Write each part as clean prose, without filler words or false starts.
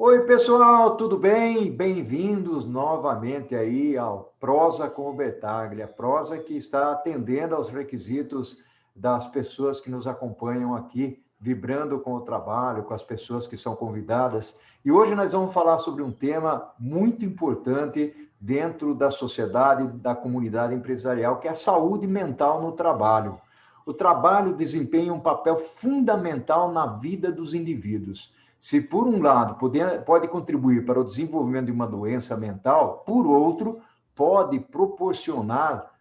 Oi, pessoal, tudo bem? Bem-vindos novamente aí ao Prosa com o Bertaglia. Prosa que está atendendo aos requisitos das pessoas que nos acompanham aqui, vibrando com o trabalho, com as pessoas que são convidadas. E hoje nós vamos falar sobre um tema muito importante dentro da sociedade, da comunidade empresarial, que é a saúde mental no trabalho. O trabalho desempenha um papel fundamental na vida dos indivíduos. Se, por um lado, pode contribuir para o desenvolvimento de uma doença mental, por outro, pode proporcionar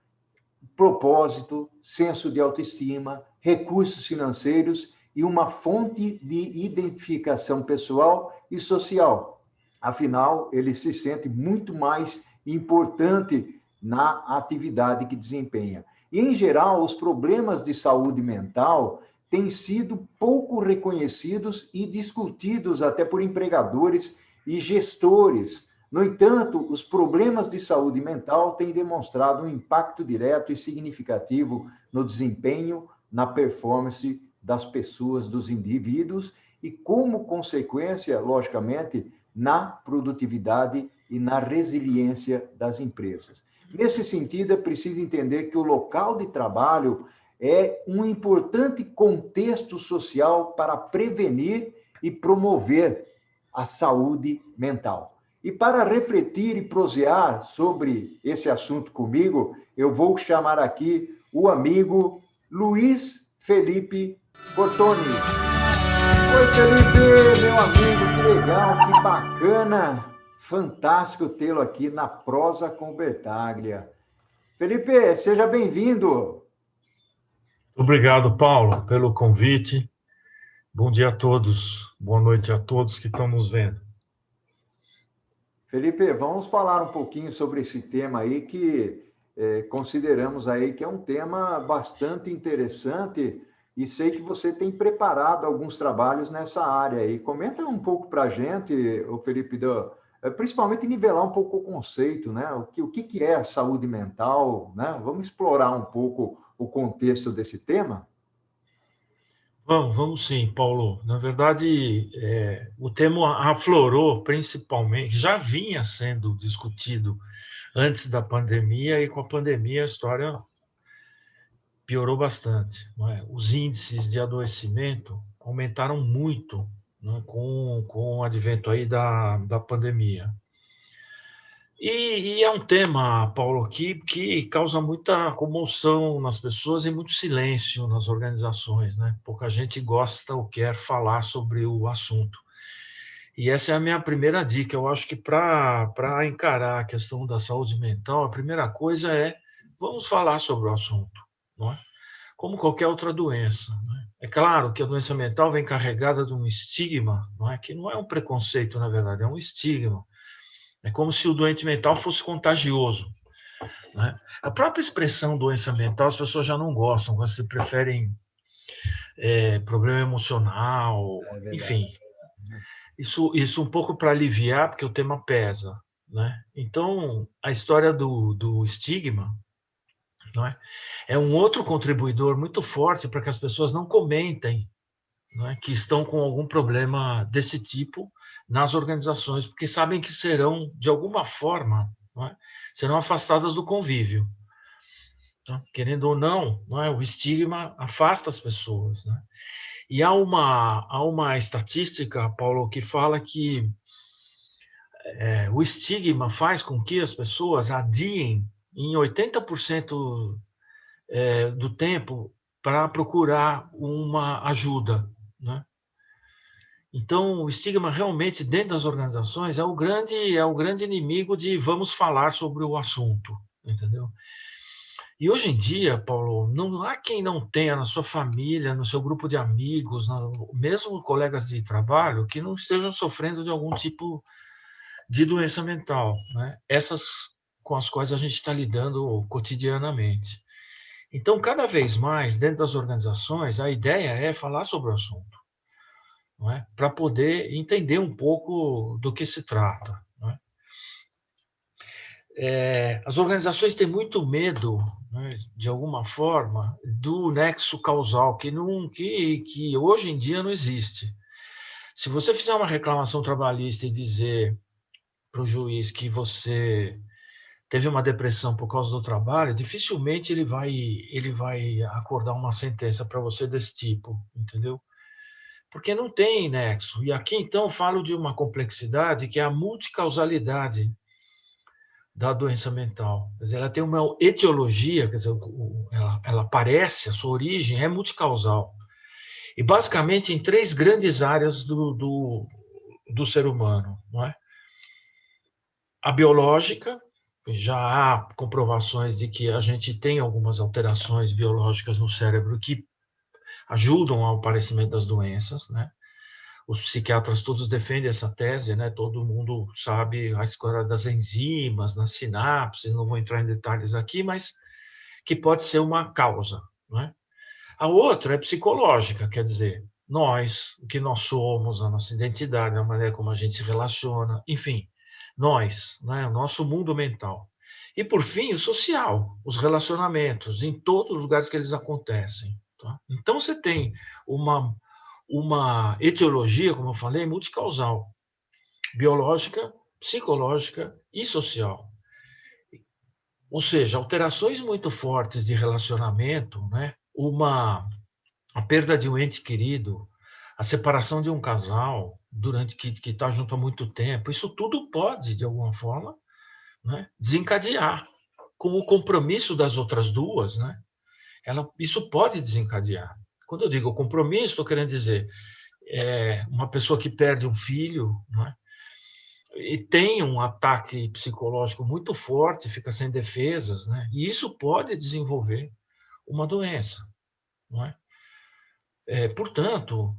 propósito, senso de autoestima, recursos financeiros e uma fonte de identificação pessoal e social. Afinal, ele se sente muito mais importante na atividade que desempenha. E, em geral, os problemas de saúde mental têm sido pouco reconhecidos e discutidos até por empregadores e gestores. No entanto, os problemas de saúde mental têm demonstrado um impacto direto e significativo no desempenho, na performance das pessoas, dos indivíduos e, como consequência, logicamente, na produtividade e na resiliência das empresas. Nesse sentido, é preciso entender que o local de trabalho é um importante contexto social para prevenir e promover a saúde mental. E para refletir e prosear sobre esse assunto comigo, eu vou chamar aqui o amigo Luiz Felipe Portoni. Oi, Felipe, meu amigo, que legal, que bacana, fantástico tê-lo aqui na Prosa com Bertaglia. Felipe, seja bem-vindo. Obrigado, Paulo, pelo convite. Bom dia a todos, boa noite a todos que estão nos vendo. Felipe, vamos falar um pouquinho sobre esse tema aí que consideramos aí que é um tema bastante interessante e sei que você tem preparado alguns trabalhos nessa área aí. Comenta um pouco para a gente, o Felipe, principalmente nivelar um pouco o conceito, né? O que é saúde mental, né? Vamos explorar um pouco o contexto desse tema? Vamos sim, Paulo. Na verdade, o tema aflorou principalmente, já vinha sendo discutido antes da pandemia, e com a pandemia a história piorou bastante. Não é? Os índices de adoecimento aumentaram muito, não é? com o advento aí da pandemia. E é um tema, Paulo, que causa muita comoção nas pessoas e muito silêncio nas organizações, né? Pouca gente gosta ou quer falar sobre o assunto. E essa é a minha primeira dica. Eu acho que para encarar a questão da saúde mental, a primeira coisa é vamos falar sobre o assunto, não é? Como qualquer outra doença, né? É claro que a doença mental vem carregada de um estigma, não é? Que não é um preconceito, na verdade, é um estigma. É como se o doente mental fosse contagioso, né? A própria expressão doença mental, as pessoas já não gostam, você preferem problema emocional, enfim. Isso um pouco para aliviar, porque o tema pesa, né? Então, a história do estigma, não é? É um outro contribuidor muito forte para que as pessoas não comentem, não é? Que estão com algum problema desse tipo nas organizações, porque sabem que serão, de alguma forma, não é? Serão afastadas do convívio. Tá? Querendo ou não, não é? O estigma afasta as pessoas. Né? E há uma estatística, Paulo, que fala que o estigma faz com que as pessoas adiem em 80% do tempo para procurar uma ajuda. Né? Então, o estigma realmente dentro das organizações é o grande inimigo de vamos falar sobre o assunto, entendeu? E hoje em dia, Paulo, não há quem não tenha na sua família, no seu grupo de amigos, mesmo colegas de trabalho, que não estejam sofrendo de algum tipo de doença mental, né? Essas com as quais a gente está lidando cotidianamente. Então, cada vez mais, dentro das organizações, a ideia é falar sobre o assunto, não é? Para poder entender um pouco do que se trata. Não é? As organizações têm muito medo, né, de alguma forma, do nexo causal, que hoje em dia não existe. Se você fizer uma reclamação trabalhista e dizer para o juiz que você teve uma depressão por causa do trabalho, dificilmente ele vai acordar uma sentença para você desse tipo, entendeu? Porque não tem nexo. E aqui, então, falo de uma complexidade que é a multicausalidade da doença mental. Quer dizer, ela tem uma etiologia, quer dizer, ela aparece, a sua origem é multicausal. E, basicamente, em 3 grandes áreas do ser humano, não é? A biológica, já há comprovações de que a gente tem algumas alterações biológicas no cérebro que ajudam ao aparecimento das doenças, né? Os psiquiatras todos defendem essa tese, né? Todo mundo sabe a história das enzimas, nas sinapses, não vou entrar em detalhes aqui, mas que pode ser uma causa, né? A outra é psicológica, quer dizer, nós, o que nós somos, a nossa identidade, a maneira como a gente se relaciona, enfim, nós, né? O nosso mundo mental. E, por fim, o social, os relacionamentos, em todos os lugares que eles acontecem. Tá? Então, você tem uma etiologia, como eu falei, multicausal, biológica, psicológica e social. Ou seja, alterações muito fortes de relacionamento, né? A perda de um ente querido, a separação de um casal durante que está junto há muito tempo, isso tudo pode, de alguma forma, né, desencadear. Com o compromisso das outras duas, né, isso pode desencadear. Quando eu digo compromisso, estou querendo dizer uma pessoa que perde um filho, né, e tem um ataque psicológico muito forte, fica sem defesas, né, e isso pode desenvolver uma doença. Não é? Portanto,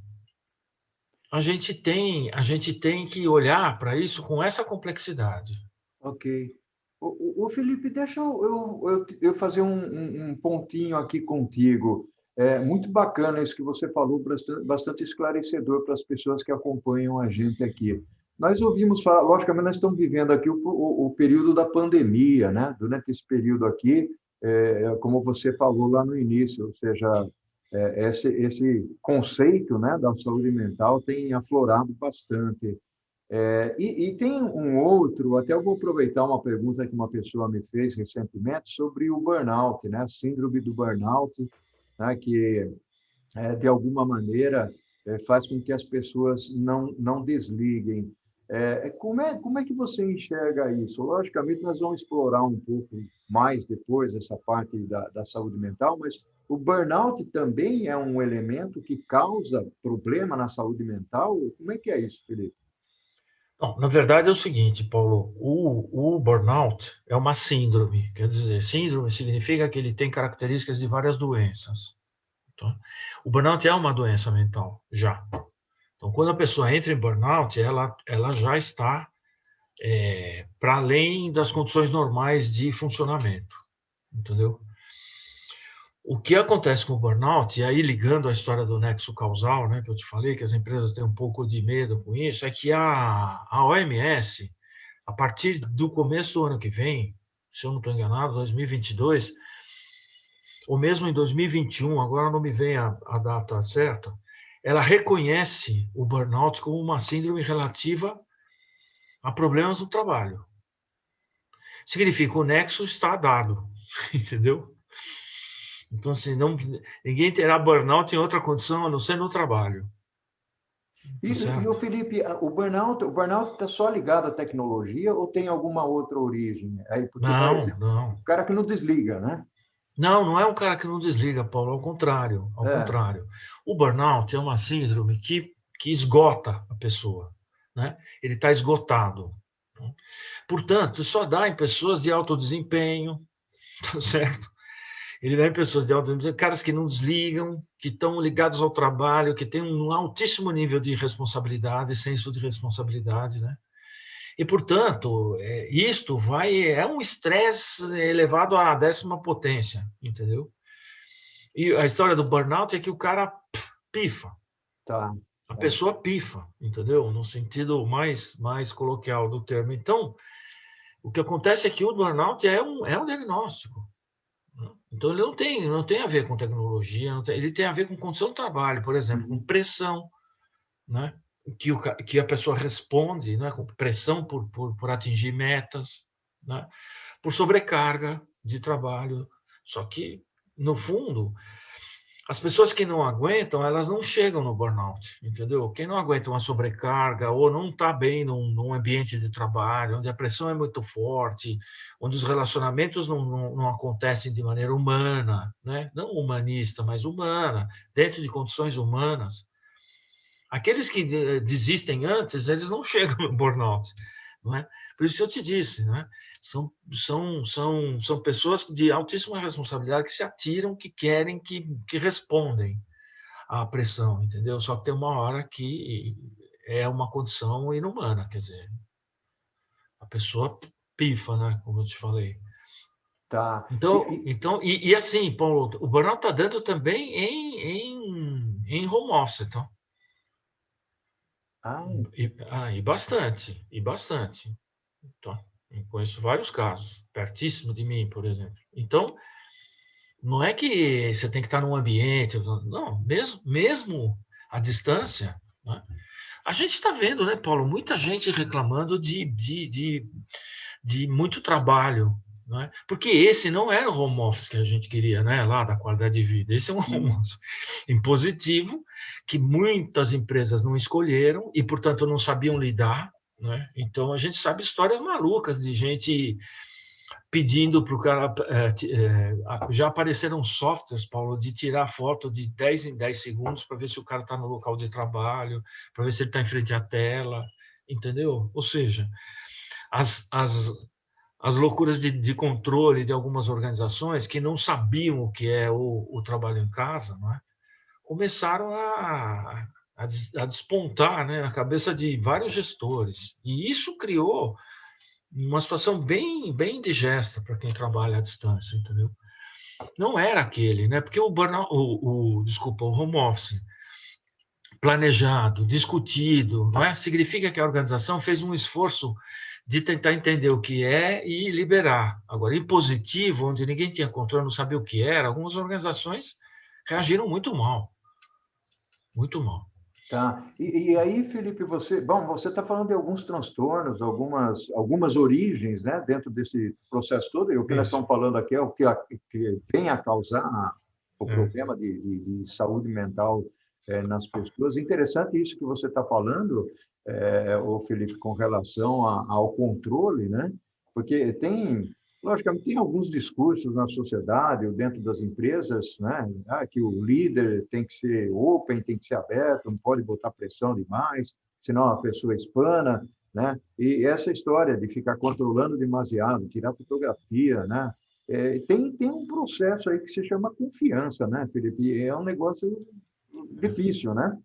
a gente tem que olhar para isso com essa complexidade. Ok. O Felipe, deixa eu fazer um pontinho aqui contigo. É muito bacana isso que você falou, bastante esclarecedor para as pessoas que acompanham a gente aqui. Nós ouvimos falar, logicamente, nós estamos vivendo aqui o período da pandemia, né? Durante esse período aqui, como você falou lá no início, ou seja, esse conceito, né, da saúde mental tem aflorado bastante. E tem um outro, até eu vou aproveitar uma pergunta que uma pessoa me fez recentemente sobre o burnout, né? A síndrome do burnout, né? Que, de alguma maneira, faz com que as pessoas não desliguem. Como é que você enxerga isso? Logicamente, nós vamos explorar um pouco mais depois essa parte da saúde mental, mas o burnout também é um elemento que causa problema na saúde mental? Como é que é isso, Felipe? Não, na verdade é o seguinte, Paulo, o burnout é uma síndrome, quer dizer, síndrome significa que ele tem características de várias doenças. Tá? O burnout é uma doença mental, já. Então, quando a pessoa entra em burnout, ela já está para além das condições normais de funcionamento, entendeu? O que acontece com o burnout, e aí ligando a história do nexo causal, né, que eu te falei, que as empresas têm um pouco de medo com isso, é que a OMS, a partir do começo do ano que vem, se eu não estou enganado, 2022, ou mesmo em 2021, agora não me vem a data certa, ela reconhece o burnout como uma síndrome relativa a problemas no trabalho. Significa que o nexo está dado, entendeu? Então, assim, ninguém terá burnout em outra condição a não ser no trabalho. Tá E o certo? Felipe, o burnout está só ligado à tecnologia ou tem alguma outra origem? Aí, porque, por Não, exemplo, o não. cara que não desliga, né? Não, não é um cara que não desliga, Paulo, ao contrário, ao É, contrário. O burnout é uma síndrome que esgota a pessoa, né? Ele está esgotado. Né? Portanto, só dá em pessoas de alto desempenho, tá certo? Ele dá em pessoas de alto desempenho, caras que não desligam, que estão ligados ao trabalho, que têm um altíssimo nível de responsabilidade, senso de responsabilidade, né? E, portanto, isto é um estresse elevado à 10ª potência, entendeu? E a história do burnout é que o cara pifa, tá. a É. pessoa pifa, entendeu? No sentido mais coloquial do termo. Então, o que acontece é que o burnout é um diagnóstico. Né? Então, ele não tem a ver com tecnologia, ele tem a ver com condição de trabalho, por exemplo, com Uhum. pressão, né? que a pessoa responde, né, com pressão por atingir metas, né, por sobrecarga de trabalho. Só que, no fundo, as pessoas que não aguentam, elas não chegam no burnout, entendeu? Quem não aguenta uma sobrecarga ou não está bem num ambiente de trabalho, onde a pressão é muito forte, onde os relacionamentos não acontecem de maneira humana, né? Não humanista, mas humana, dentro de condições humanas. Aqueles que desistem antes, eles não chegam no burnout, não é? Por isso eu te disse, né? São pessoas de altíssima responsabilidade que se atiram, que querem, que respondem à pressão, entendeu? Só que tem uma hora que é uma condição inumana, quer dizer, a pessoa pifa, né? Como eu te falei. Tá. Então, assim, Paulo, o burnout está dando também em home office, tá? E bastante, e bastante. Então, eu conheço vários casos, pertíssimo de mim, por exemplo. Então, não é que você tem que estar num ambiente, não, mesmo à distância, né? A gente está vendo, né, Paulo, muita gente reclamando de muito trabalho, né? Porque esse não era o home office que a gente queria, né, lá da qualidade de vida. Esse é um home office impositivo que muitas empresas não escolheram e, portanto, não sabiam lidar, né? Então, a gente sabe histórias malucas de gente pedindo para o cara... já apareceram softwares, Paulo, de tirar foto de 10 em 10 segundos para ver se o cara está no local de trabalho, para ver se ele está em frente à tela, entendeu? Ou seja, as loucuras de controle de algumas organizações que não sabiam o que é o trabalho em casa, não é? Começaram a despontar, né, na cabeça de vários gestores. E isso criou uma situação bem indigesta para quem trabalha à distância, entendeu? Não era aquele, né? Porque desculpa, o home office planejado, discutido, não é? Significa que a organização fez um esforço de tentar entender o que é e liberar. Agora, impositivo, onde ninguém tinha controle, não sabia o que era, algumas organizações reagiram muito mal. Muito mal. Tá. E aí, Felipe, você está falando de alguns transtornos, algumas origens, né, dentro desse processo todo, e o que nós estamos falando aqui é o que vem a causar o problema de saúde mental nas pessoas. Interessante isso que você está falando, o Felipe, com relação ao controle, né? Porque logicamente, tem alguns discursos na sociedade ou dentro das empresas, né? Que o líder tem que ser open, tem que ser aberto, não pode botar pressão demais, senão a pessoa espana, né? E essa história de ficar controlando demasiado, tirar fotografia, né? Tem um processo aí que se chama confiança, né, Felipe? É um negócio difícil, né?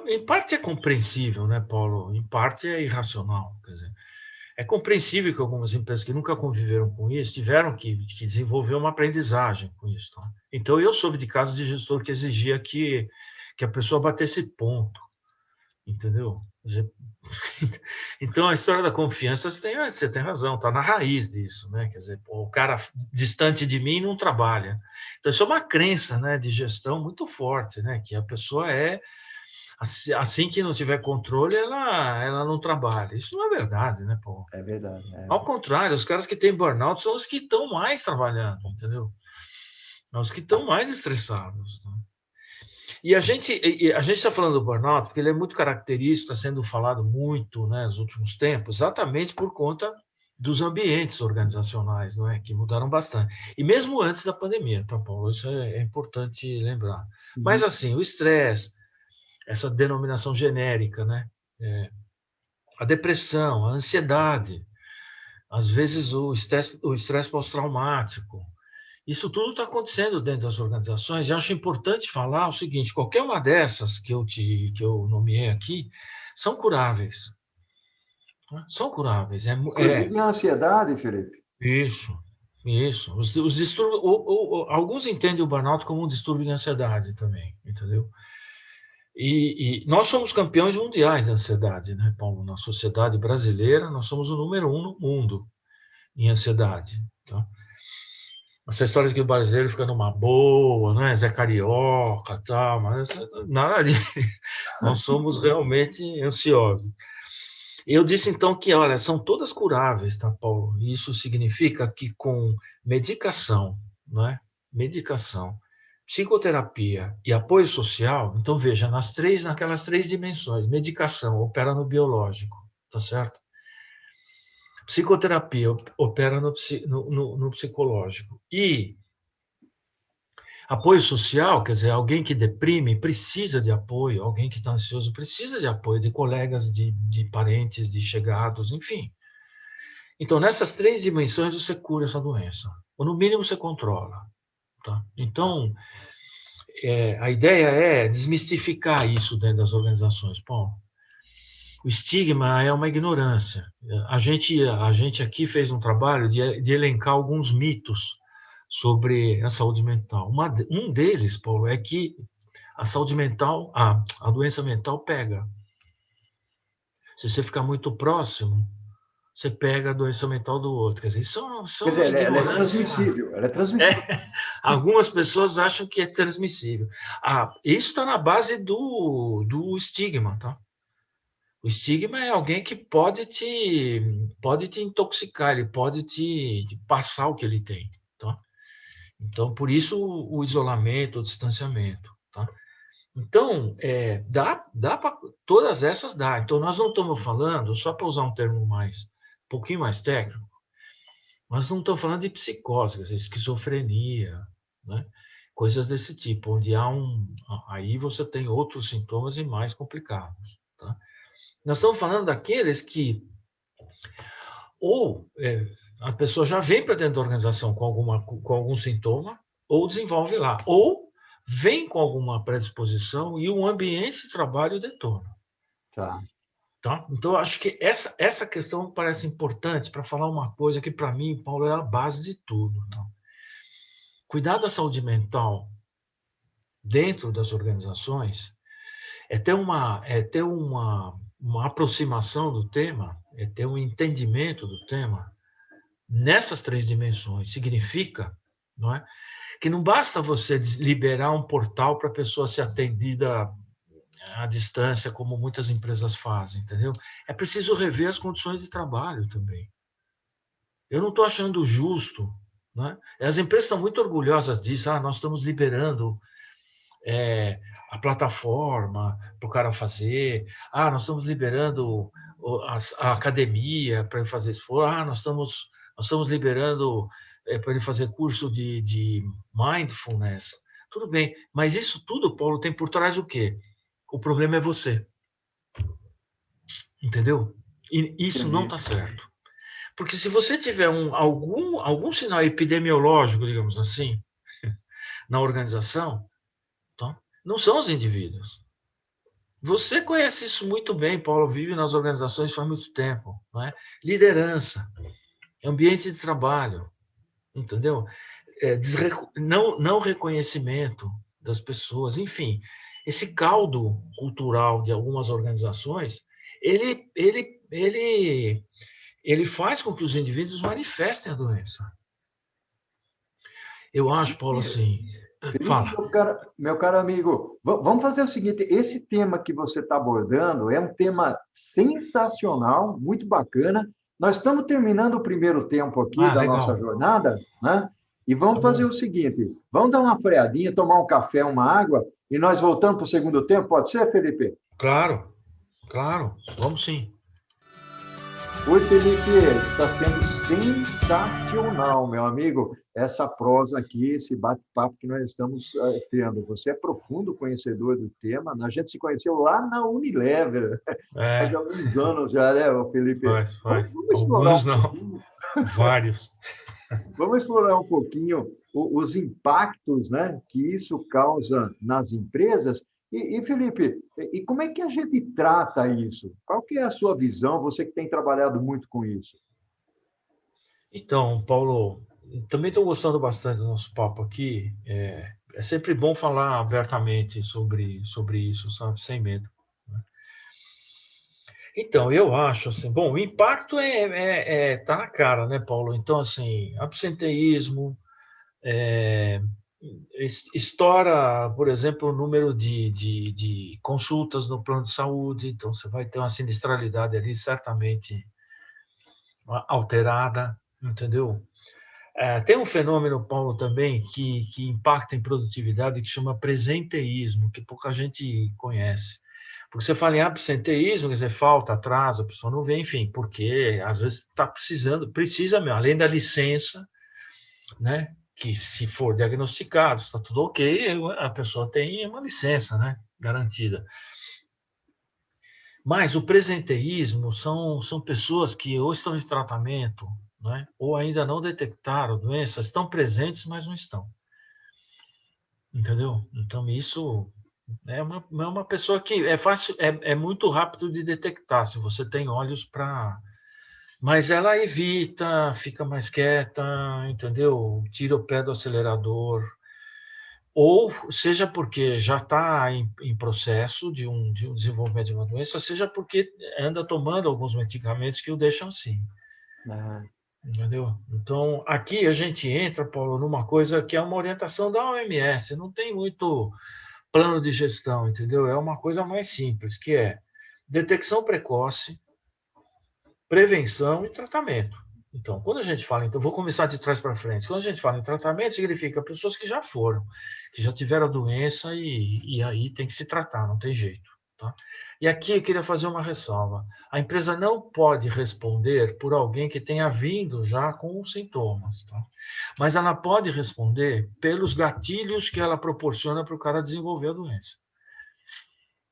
Em parte é compreensível, né, Paulo? Em parte é irracional. Quer dizer, é compreensível que algumas empresas que nunca conviveram com isso tiveram que desenvolver uma aprendizagem com isso. Tá? Então, eu soube de casos de gestor que exigia que a pessoa batesse ponto, entendeu? Então, a história da confiança, você tem razão, está na raiz disso, né? Quer dizer, o cara distante de mim não trabalha. Então, isso é uma crença, né, de gestão muito forte, né? Que a pessoa assim que não tiver controle, ela não trabalha. Isso não é verdade, né, Paulo? É verdade. Ao contrário, os caras que têm burnout são os que estão mais trabalhando, entendeu? São os que estão mais estressados. Né? E a gente está falando do burnout porque ele é muito característico, está sendo falado muito, né, nos últimos tempos, exatamente por conta dos ambientes organizacionais, não é, que mudaram bastante. E mesmo antes da pandemia, tá, Paulo? Isso é importante lembrar. Mas, assim, o estresse, essa denominação genérica, né? A depressão, a ansiedade, às vezes o estresse pós-traumático. Isso tudo está acontecendo dentro das organizações. E acho importante falar o seguinte: qualquer uma dessas que eu nomeei aqui são curáveis. São curáveis. Inclusive a ansiedade, Felipe. Isso. Os distúrbios, alguns entendem o burnout como um distúrbio de ansiedade também, entendeu? E nós somos campeões mundiais de ansiedade, né, Paulo? Na sociedade brasileira, nós somos o número 1 no mundo em ansiedade. Tá? Essa história de que o brasileiro fica numa boa, né? Zé Carioca, tal, mas nada disso. Nós somos realmente ansiosos. Eu disse então que, olha, são todas curáveis, tá, Paulo? Isso significa que com medicação, não é? Medicação, psicoterapia e apoio social, então veja, naquelas três dimensões, medicação opera no biológico, tá certo? Psicoterapia opera no psicológico e apoio social, quer dizer, alguém que deprime precisa de apoio, alguém que está ansioso precisa de apoio de colegas, de parentes, de chegados, enfim. Então, nessas três dimensões, você cura essa doença. Ou, no mínimo, você controla. Tá? Então, a ideia é desmistificar isso dentro das organizações. Bom, o estigma é uma ignorância. A gente aqui fez um trabalho de elencar alguns mitos sobre a saúde mental. Um deles, Paulo, é que a saúde mental, a doença mental pega. Se você ficar muito próximo, você pega a doença mental do outro. Quer dizer, isso é Quer uma dizer, ela é ignorância. transmissível, ela é transmissível. Algumas pessoas acham que é transmissível. Isso está na base do estigma, tá? O estigma é alguém que pode te intoxicar, ele pode te passar o que ele tem, tá? Então, por isso o isolamento, o distanciamento, tá? Então, dá para todas essas dá. Então, nós não estamos falando, só para usar um termo um pouquinho mais técnico, nós não estamos falando de psicose, quer dizer, esquizofrenia, né? Coisas desse tipo, onde aí você tem outros sintomas e mais complicados, tá? Nós estamos falando daqueles que ou a pessoa já vem para dentro da organização com algum sintoma, ou desenvolve lá, ou vem com alguma predisposição e o ambiente de trabalho detona. Tá. Tá? Então, eu acho que essa questão parece importante para falar uma coisa que, para mim, Paulo, é a base de tudo. Tá? Cuidar da saúde mental dentro das organizações é ter uma aproximação do tema, é ter um entendimento do tema nessas três dimensões. Significa, não é, que não basta você liberar um portal para a pessoa ser atendida à distância, como muitas empresas fazem, entendeu? É preciso rever as condições de trabalho também. Eu não estou achando justo, né? As empresas estão muito orgulhosas disso. Nós estamos liberando a plataforma para o cara fazer. Nós estamos liberando a academia para ele fazer esforço. Nós estamos liberando para ele fazer curso de mindfulness. Tudo bem, mas isso tudo, Paulo, tem por trás o quê? O problema é você. Entendeu? E isso não está certo. Porque se você tiver algum sinal epidemiológico, digamos assim, na organização, tá? Não são os indivíduos. Você conhece isso muito bem, Paulo, vive nas organizações faz muito tempo. Não é? Liderança, ambiente de trabalho, entendeu? Não reconhecimento das pessoas, enfim. Esse caldo cultural de algumas organizações, ele faz com que os indivíduos manifestem a doença. Eu acho, Paulo, assim... Felipe, Fala. meu caro amigo, vamos fazer o seguinte, esse tema que você está abordando é um tema sensacional, muito bacana. Nós estamos terminando o primeiro tempo aqui da Legal. nossa jornada, né? E vamos fazer o seguinte, vamos dar uma freadinha, tomar um café, uma água, e nós voltamos para o segundo tempo, pode ser, Felipe? Claro, vamos sim. Oi, Felipe, está sendo sensacional, meu amigo, essa prosa aqui, esse bate-papo que nós estamos tendo. Você é profundo conhecedor do tema, a gente se conheceu lá na Unilever, faz alguns anos já, né, Felipe? Faz. Vamos explorar Alguns não, vários. Vamos explorar um pouquinho os impactos, né, que isso causa nas empresas. E, Felipe, e como é que a gente trata isso? Qual que é a sua visão, você que tem trabalhado muito com isso? Então, Paulo, também estou gostando bastante do nosso papo aqui. É sempre bom falar abertamente sobre isso, sabe? Sem medo. Então, eu acho assim, bom, o impacto tá na cara, né, Paulo? Então, assim, absenteísmo, estoura, por exemplo, o número de consultas no plano de saúde, então você vai ter uma sinistralidade ali certamente alterada, entendeu? Tem um fenômeno, Paulo, também, que impacta em produtividade, que chama presenteísmo, que pouca gente conhece. Porque você fala em absenteísmo, quer dizer, falta, atraso, a pessoa não vem, enfim, porque às vezes está precisa mesmo, além da licença, né? Que se for diagnosticado, está tudo ok, a pessoa tem uma licença, né? Garantida. Mas o presenteísmo são pessoas que ou estão em tratamento, né? Ou ainda não detectaram doenças, estão presentes, mas não estão. Entendeu? Então, isso é uma pessoa que é fácil, é muito rápido de detectar, se você tem olhos para. Mas ela evita, fica mais quieta, entendeu? Tira o pé do acelerador. Ou seja porque já está em processo de um desenvolvimento de uma doença, seja porque anda tomando alguns medicamentos que o deixam assim. Entendeu? Então, aqui a gente entra, Paulo, numa coisa que é uma orientação da OMS, não tem muito plano de gestão, entendeu? É uma coisa mais simples, que é detecção precoce, prevenção e tratamento. Então, quando a gente fala, então, vou começar de trás para frente. Quando a gente fala em tratamento, significa pessoas que já foram, que já tiveram a doença e aí tem que se tratar, não tem jeito. Tá? E aqui eu queria fazer uma ressalva. A empresa não pode responder por alguém que tenha vindo já com os sintomas, tá? Mas ela pode responder pelos gatilhos que ela proporciona para o cara desenvolver a doença.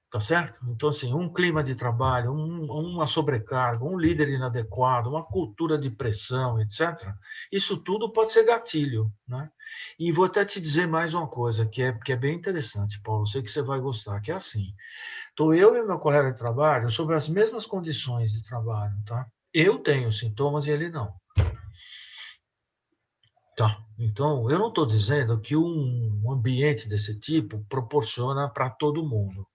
Tá certo? Então, assim, um clima de trabalho, uma sobrecarga, um líder inadequado, uma cultura de pressão, etc. Isso tudo pode ser gatilho, né? E vou até te dizer mais uma coisa que é bem interessante, Paulo, sei que você vai gostar, que é assim. Estou eu e meu colega de trabalho sobre as mesmas condições de trabalho, tá? Eu tenho sintomas e ele não. Tá. Então, eu não estou dizendo que um ambiente desse tipo proporciona para todo mundo.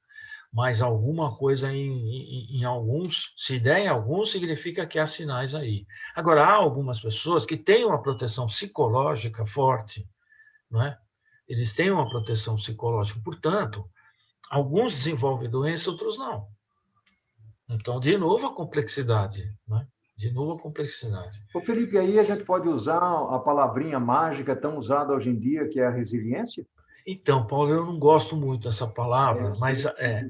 Mas alguma coisa em alguns, se der em alguns, significa que há sinais aí. Agora, há algumas pessoas que têm uma proteção psicológica forte, não é? Eles têm uma proteção psicológica, portanto, alguns desenvolvem doença, outros não. Então, de novo a complexidade, né? De novo a complexidade. Ô, Felipe, aí a gente pode usar a palavrinha mágica tão usada hoje em dia, que é a resiliência? Então, Paulo, eu não gosto muito dessa palavra, mas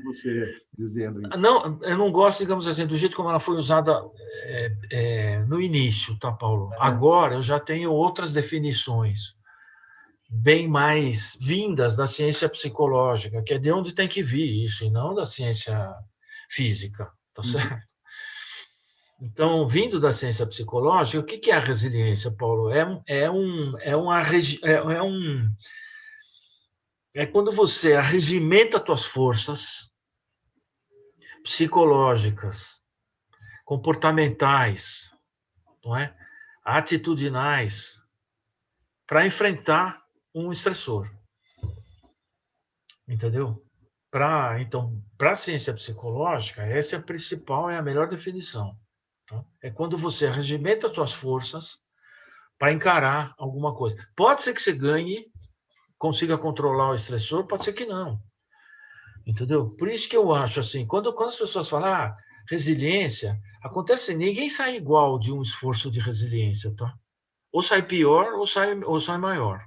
você dizendo isso. não, eu não gosto, digamos assim, do jeito como ela foi usada no início, tá, Paulo? Agora eu já tenho outras definições, bem mais vindas da ciência psicológica, que é de onde tem que vir isso, e não da ciência física, tá certo? Então, vindo da ciência psicológica, o que é a resiliência, Paulo? É quando você arregimenta suas forças psicológicas, comportamentais, não é? Atitudinais, para enfrentar um estressor. Entendeu? Então, para a ciência psicológica, essa é a principal, é a melhor definição. Tá? É quando você arregimenta suas forças para encarar alguma coisa. Pode ser que você ganhe, consiga controlar o estressor, pode ser que não. Entendeu? Por isso que eu acho assim, quando as pessoas falam resiliência, acontece, ninguém sai igual de um esforço de resiliência, tá? Ou sai pior ou sai maior.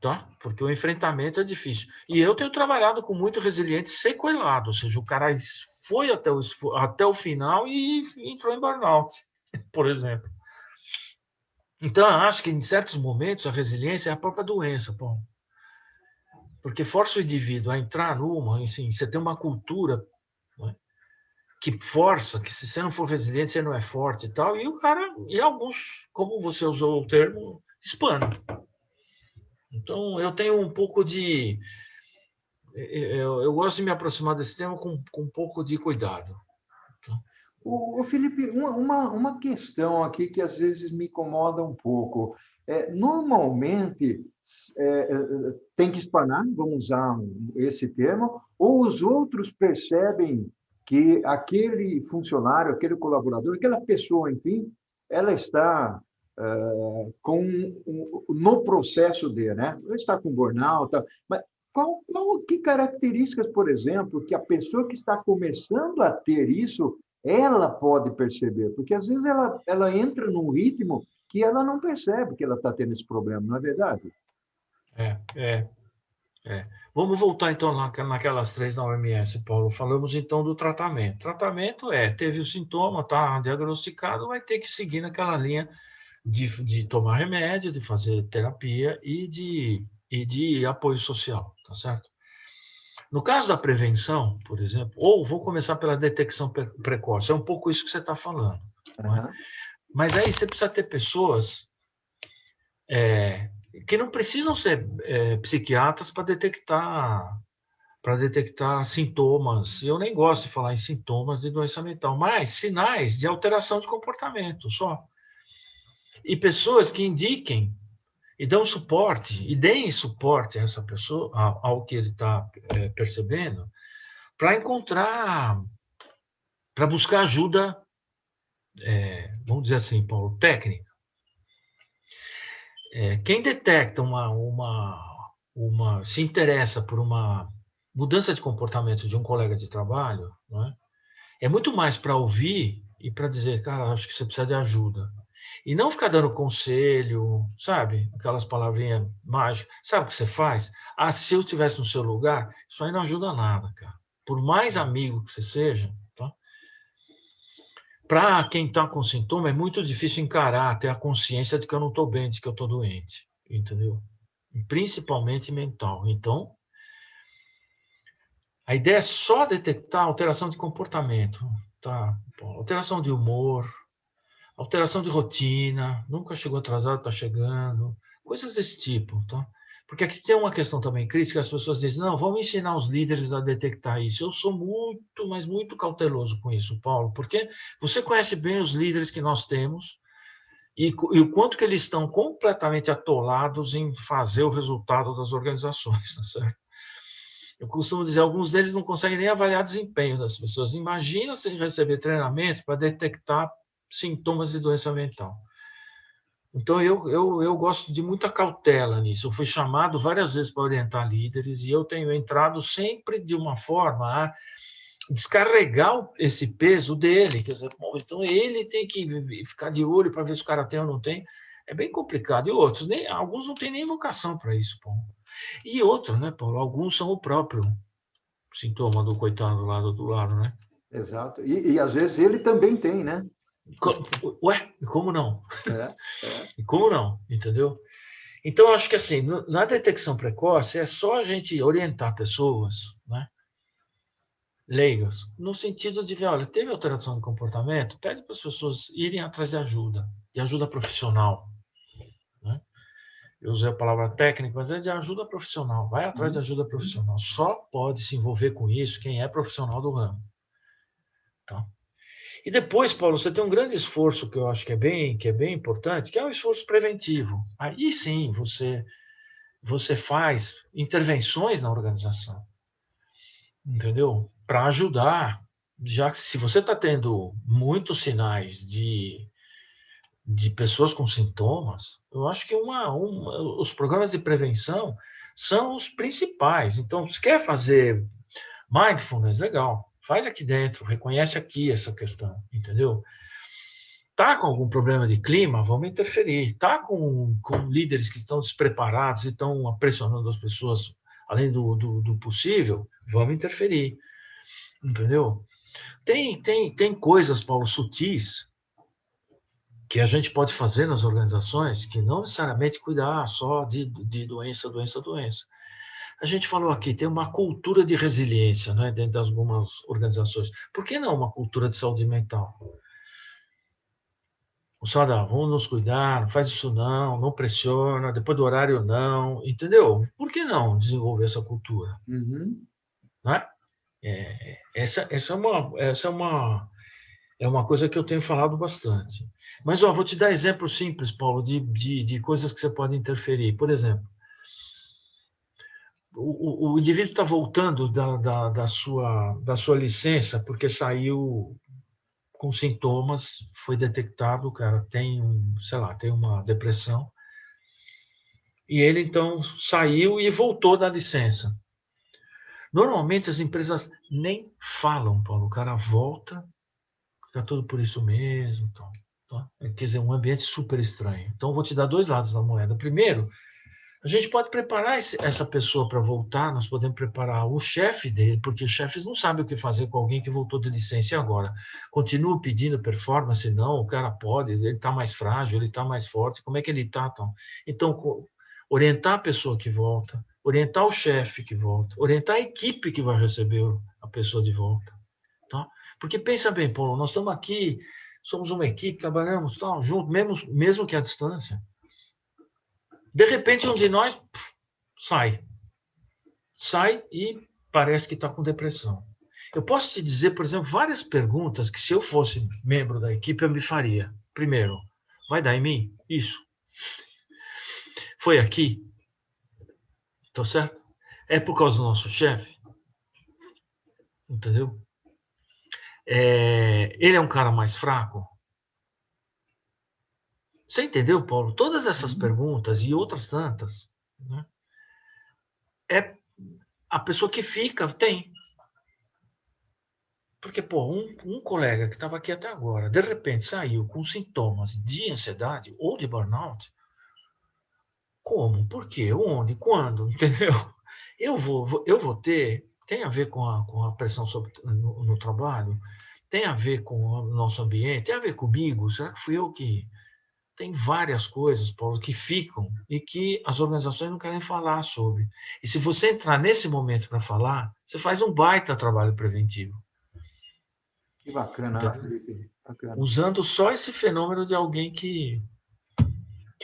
Tá? Porque o enfrentamento é difícil. E eu tenho trabalhado com muito resiliente sequelado, ou seja, o cara foi até o final e entrou em burnout, por exemplo. Então, eu acho que em certos momentos a resiliência é a própria doença, Paulo. Porque força o indivíduo a entrar numa, assim, você tem uma cultura, né, que força, que se você não for resiliente, você não é forte e tal, e o cara, e alguns, como você usou o termo, espana. Então, eu tenho um pouco de... Eu gosto de me aproximar desse tema com um pouco de cuidado. O Felipe, uma questão aqui que às vezes me incomoda um pouco. Normalmente, tem que espanar, vamos usar esse termo, ou os outros percebem que aquele funcionário, aquele colaborador, aquela pessoa, enfim, ela está no processo de, né? Ele está com burnout, mas que características, por exemplo, que a pessoa que está começando a ter isso, ela pode perceber? Porque, às vezes, ela entra num ritmo que ela não percebe que ela está tendo esse problema, não é verdade? É. Vamos voltar, então, naquelas 3 da OMS, Paulo. Falamos, então, do tratamento. Tratamento teve o sintoma, está diagnosticado, vai ter que seguir naquela linha de tomar remédio, de fazer terapia e de apoio social, tá certo? No caso da prevenção, por exemplo, ou vou começar pela detecção precoce, é um pouco isso que você está falando. Não é? Mas aí você precisa ter pessoas que não precisam ser psiquiatras para detectar sintomas. Eu nem gosto de falar em sintomas de doença mental, mas sinais de alteração de comportamento só. E pessoas que indiquem e dão suporte, e deem suporte a essa pessoa, ao que ele está percebendo, para buscar ajuda, vamos dizer assim, Paulo, técnica. Quem detecta se interessa por uma mudança de comportamento de um colega de trabalho, não é muito mais para ouvir e para dizer, cara, acho que você precisa de ajuda. E não ficar dando conselho, sabe? Aquelas palavrinhas mágicas. Sabe o que você faz? Se eu estivesse no seu lugar, isso aí não ajuda nada, cara. Por mais amigo que você seja, tá? Para quem está com sintoma, é muito difícil encarar, ter a consciência de que eu não estou bem, de que eu estou doente, entendeu? Principalmente mental. Então, a ideia é só detectar alteração de comportamento, tá? Alteração de humor, alteração de rotina, nunca chegou atrasado, está chegando, coisas desse tipo, tá? Porque aqui tem uma questão também crítica, as pessoas dizem, não, vamos ensinar os líderes a detectar isso. Eu sou muito, mas muito cauteloso com isso, Paulo, porque você conhece bem os líderes que nós temos e o quanto que eles estão completamente atolados em fazer o resultado das organizações, tá certo? Eu costumo dizer, alguns deles não conseguem nem avaliar desempenho das pessoas. Imagina se receber treinamento para detectar sintomas de doença mental. Então, eu gosto de muita cautela nisso. Eu fui chamado várias vezes para orientar líderes e eu tenho entrado sempre de uma forma a descarregar esse peso dele. Quer dizer, bom, então ele tem que ficar de olho para ver se o cara tem ou não tem. É bem complicado. E outros, alguns não têm nem vocação para isso, Paulo. E outro, né, Paulo? Alguns são o próprio sintoma do coitado lá do outro lado, né? Exato. E às vezes ele também tem, né? Ué, como não? É. E como não? Entendeu? Então, eu acho que assim, na detecção precoce, é só a gente orientar pessoas, né, leigas, no sentido de ver, olha, teve alteração de comportamento, pede para as pessoas irem atrás de ajuda profissional. Né? Eu usei a palavra técnica, mas é de ajuda profissional. Vai atrás de ajuda profissional. Só pode se envolver com isso quem é profissional do ramo. Tá? E depois, Paulo, você tem um grande esforço que eu acho que é bem importante, que é um esforço preventivo. Aí sim, você faz intervenções na organização, entendeu? Para ajudar, já que se você está tendo muitos sinais de pessoas com sintomas, eu acho que os programas de prevenção são os principais. Então, se quer fazer mindfulness, legal, faz aqui dentro, reconhece aqui essa questão, entendeu? Tá com algum problema de clima, vamos interferir. Tá com líderes que estão despreparados e estão pressionando as pessoas além do possível, vamos interferir. Entendeu? Tem coisas, Paulo, sutis que a gente pode fazer nas organizações que não necessariamente cuidar só de doença. A gente falou aqui, tem uma cultura de resiliência, né, dentro de algumas organizações. Por que não uma cultura de saúde mental? Moçada, vamos nos cuidar, não faz isso não pressiona, depois do horário não, entendeu? Por que não desenvolver essa cultura? Né? Essa é uma coisa que eu tenho falado bastante. Mas vou te dar exemplos simples, Paulo, de coisas que você pode interferir. Por exemplo, o indivíduo está voltando da sua licença porque saiu com sintomas, foi detectado, o cara tem, sei lá, tem uma depressão, e ele então saiu e voltou da licença. Normalmente as empresas nem falam, Paulo, o cara volta, fica tudo por isso mesmo, então, tá? Quer dizer, um ambiente super estranho. Então, eu vou te dar dois lados da moeda. Primeiro, a gente pode preparar essa pessoa para voltar, nós podemos preparar o chefe dele, porque os chefes não sabem o que fazer com alguém que voltou de licença e agora. Continua pedindo performance? Não, o cara pode, ele está mais frágil, ele está mais forte, como é que ele está? Então, orientar a pessoa que volta, orientar o chefe que volta, orientar a equipe que vai receber a pessoa de volta. Tá? Porque pensa bem, Paulo, nós estamos aqui, somos uma equipe, trabalhamos junto, mesmo que à distância. De repente, um de nós sai e parece que está com depressão. Eu posso te dizer, por exemplo, várias perguntas que, se eu fosse membro da equipe, eu me faria. Primeiro, vai dar em mim? Isso. Foi aqui? Tá certo? É por causa do nosso chefe? Entendeu? Ele é um cara mais fraco? Você entendeu, Paulo? Todas essas perguntas e outras tantas, né? A pessoa que fica tem. Porque, pô, um colega que estava aqui até agora, de repente saiu com sintomas de ansiedade ou de burnout. Como? Por quê? Onde? Quando? Entendeu? Eu vou ter. Tem a ver com a pressão no trabalho? Tem a ver com o nosso ambiente? Tem a ver comigo? Será que fui eu que. Tem várias coisas, Paulo, que ficam e que as organizações não querem falar sobre. E se você entrar nesse momento para falar, você faz um baita trabalho preventivo. Que bacana, Felipe. Bacana. Usando só esse fenômeno de alguém que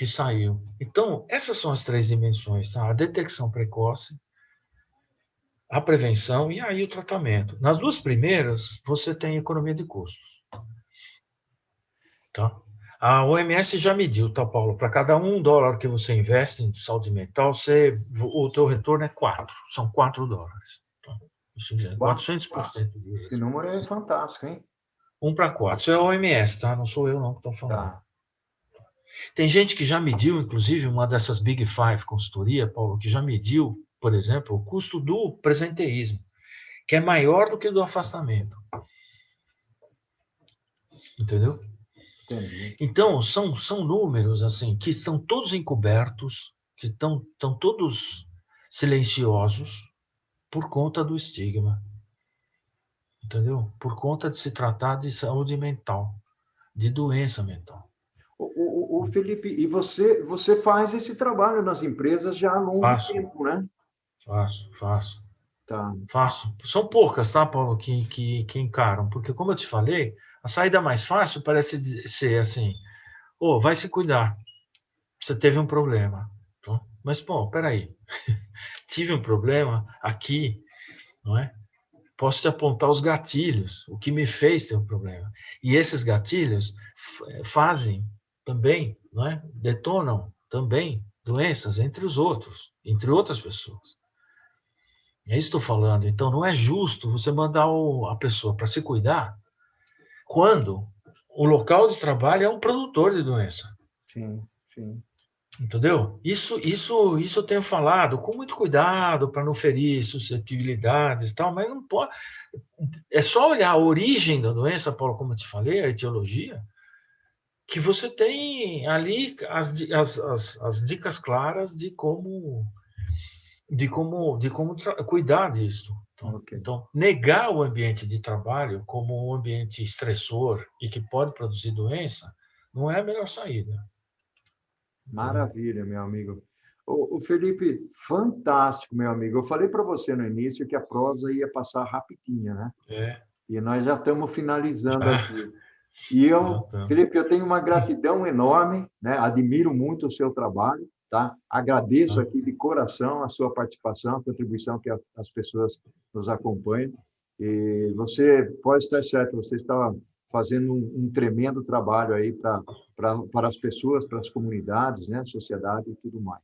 saiu. Então, essas são as três dimensões, tá? A detecção precoce, a prevenção e aí o tratamento. Nas duas primeiras, você tem economia de custos. Tá? A OMS já mediu, tá, Paulo? Para cada $1 que você investe em saúde mental, o teu retorno é 4. São $4. Tá? Isso é 400% disso. Esse número é fantástico, hein? 1 para 4. Isso é a OMS, tá? Não sou eu não que estou falando. Tá. Tem gente que já mediu, inclusive, uma dessas Big Five consultoria, Paulo, que já mediu, por exemplo, o custo do presenteísmo, que é maior do que o do afastamento. Entendeu? Entendi. Então, são números assim que estão todos encobertos, que estão todos silenciosos por conta do estigma. Entendeu? Por conta de se tratar de saúde mental, de doença mental. O Felipe, e você faz esse trabalho nas empresas já há longo tempo, né? Faço. Tá. Faço. São poucas, tá, Paulo, que encaram. Porque, como eu te falei, a saída mais fácil parece ser assim, vai se cuidar. Você teve um problema. Tá? Mas, pô, peraí. Tive um problema aqui, não é? Posso te apontar os gatilhos, o que me fez ter um problema. E esses gatilhos fazem também, não é? Detonam também doenças entre os outros, entre outras pessoas. É isso que estou falando. Então, não é justo você mandar a pessoa para se cuidar quando o local de trabalho é um produtor de doença. Sim, sim. Entendeu? Isso eu tenho falado com muito cuidado para não ferir suscetibilidades e tal, mas não pode. É só olhar a origem da doença, Paulo, como eu te falei, a etiologia, que você tem ali as dicas claras de como cuidar disso. Então, negar o ambiente de trabalho como um ambiente estressor e que pode produzir doença não é a melhor saída. Maravilha, meu amigo. O Felipe, fantástico, meu amigo. Eu falei para você no início que a prosa ia passar rapidinho, né? E nós já estamos finalizando aqui. E Felipe, eu tenho uma gratidão enorme, né? Admiro muito o seu trabalho, tá? Agradeço aqui de coração a sua participação, a contribuição que as pessoas nos acompanham. E você pode estar certo, você está fazendo um tremendo trabalho aí para as pessoas, para as comunidades, né? Sociedade e tudo mais.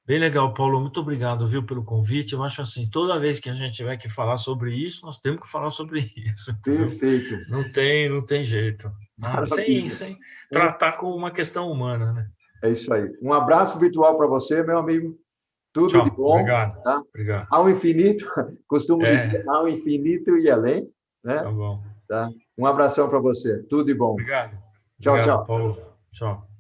Bem legal, Paulo. Muito obrigado, viu, pelo convite. Eu acho assim, toda vez que a gente tiver que falar sobre isso, nós temos que falar sobre isso, entendeu? Perfeito. Não tem jeito, tá? Sem, Maravilha. sem Um- tratar como uma questão humana, né? É isso aí. Um abraço virtual para você, meu amigo. Tudo de Tchau. bom, Obrigado. tá? Obrigado. Ao infinito, costumo dizer, É, ao infinito e além, né? tá bom. Tá? Um abração para você. Tudo de bom. Obrigado. Tchau, Obrigado, tchau. Paulo. Tchau.